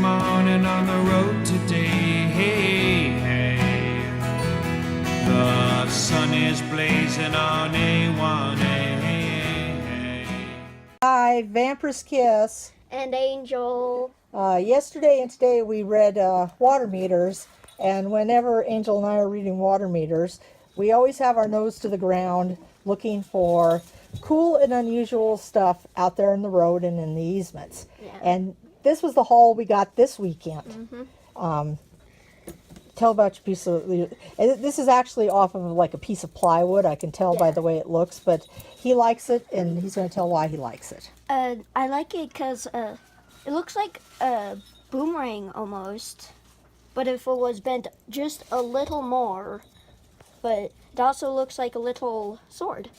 morning on the road today. Hey, hey. The sun is blazing on A1A. Hi, Vampir's Kiss. And Angel. Yesterday and today we read water meters, and whenever Angel and I are reading water meters, we always have our nose to the ground looking for cool and unusual stuff out there in the road and in the easements. Yeah. And this was the haul we got this weekend. Tell about your piece of... This is actually off of like a piece of plywood. I can tell by the way it looks, but he likes it, and he's going to tell why he likes it. I like it because it looks like a boomerang almost, but if it was bent just a little more, but it also looks like a little sword.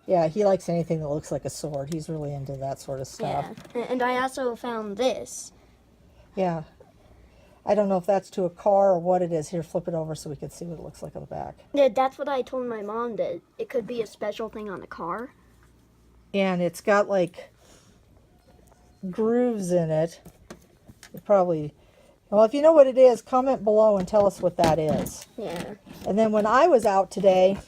Yeah, he likes anything that looks like a sword. He's really into that sort of stuff. Yeah, and I also found this. Yeah. I don't know if that's to a car or what it is. Here, flip it over so we can see what it looks like on the back. Yeah, that's what I told my mom, that it could be a special thing on a car. And it's got like grooves in it. Probably, well, if you know what it is, comment below and tell us what that is. Yeah. And then when I was out today,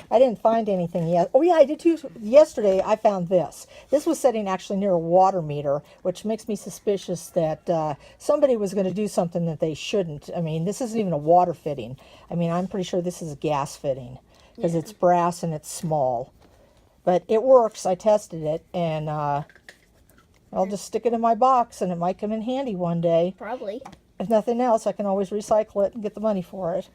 I didn't find anything yet. Oh yeah, I did too. Yesterday I found this. This was sitting actually near a water meter, which makes me suspicious that somebody was going to do something that they shouldn't. I mean, this isn't even a water fitting. I mean, I'm pretty sure this is a gas fitting because it's brass and it's small. But it works. I tested it, and I'll just stick it in my box, and it might come in handy one day. Probably. If nothing else, I can always recycle it and get the money for it.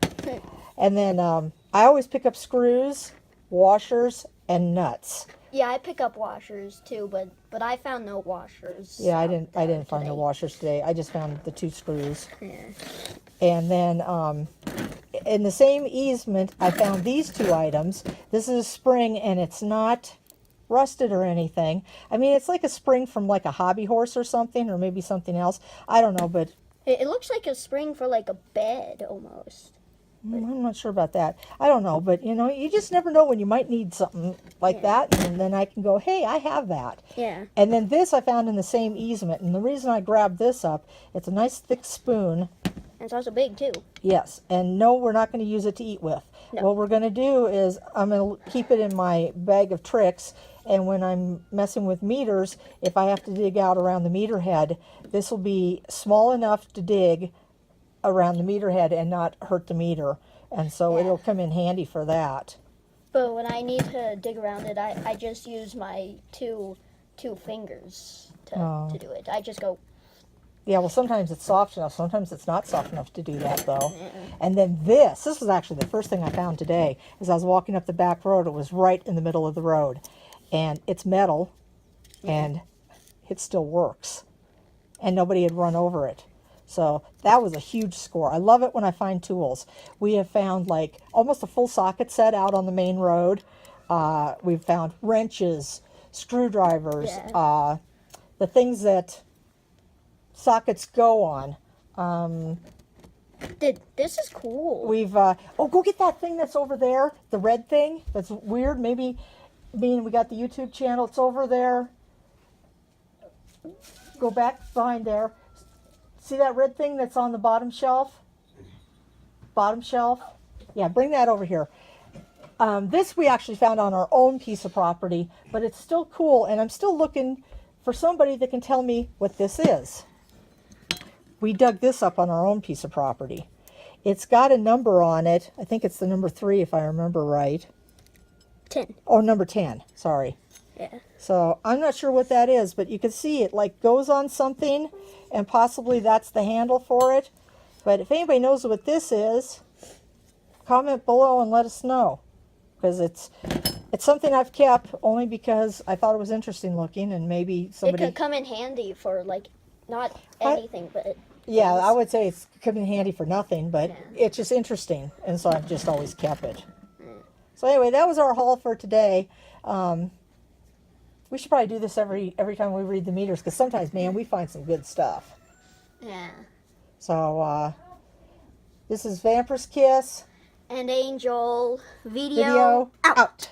And then I always pick up screws, washers, and nuts. Yeah, I pick up washers too, but I found no washers. Yeah, I didn't find today. the washers today. I just found the 2 screws. Yeah. And then in the same easement, I found these 2 items. This is a spring, and it's not rusted or anything. I mean, it's like a spring from like a hobby horse or something, or maybe something else. I don't know, but It looks like a spring for like a bed almost. I'm not sure about that. I don't know, but you know, you just never know when you might need something like that, and then I can go, hey, I have that. Yeah. And then this I found in the same easement, and the reason I grabbed this up, it's a nice thick spoon. And it's also big too. Yes, and no, we're not going to use it to eat with. No. What we're going to do is I'm going to keep it in my bag of tricks, and when I'm messing with meters, if I have to dig out around the meter head, this will be small enough to dig around the meter head and not hurt the meter, and so it'll come in handy for that. But when I need to dig around it, I just use my two fingers to do it. I just go. Yeah, well, sometimes it's soft enough, sometimes it's not soft enough to do that, though. And then this was actually the first thing I found today. As I was walking up the back road, it was right in the middle of the road. And it's metal, and it still works. And nobody had run over it. So that was a huge score. I love it when I find tools. We have found like almost a full socket set out on the main road. We've found wrenches, screwdrivers, the things that sockets go on. This is cool. We've oh, go get that thing that's over there, the red thing that's weird. Maybe we got the YouTube channel. It's over there. Go back behind there. See that red thing that's on the bottom shelf? Bottom shelf? Yeah, bring that over here. This we actually found on our own piece of property, but it's still cool, and I'm still looking for somebody that can tell me what this is. We dug this up on our own piece of property. It's got a number on it. I think it's the number 3 if I remember right. 10. Oh, number 10, sorry. Yeah. So I'm not sure what that is, but you can see it like goes on something, and possibly that's the handle for it. But if anybody knows what this is, comment below and let us know, because it's something I've kept only because I thought it was interesting looking, and maybe somebody... It could come in handy for like not anything, but yeah, I would say it's come in handy for nothing, but it's just interesting, and so I've just always kept it. So anyway, that was our haul for today. We should probably do this every time we read the meters, because sometimes, man, we find some good stuff. Yeah. So, this is Vampir's Kiss. And Angel. Video out.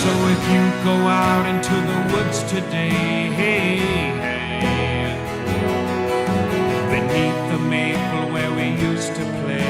So if you go out into the woods today, hey, hey. used to play.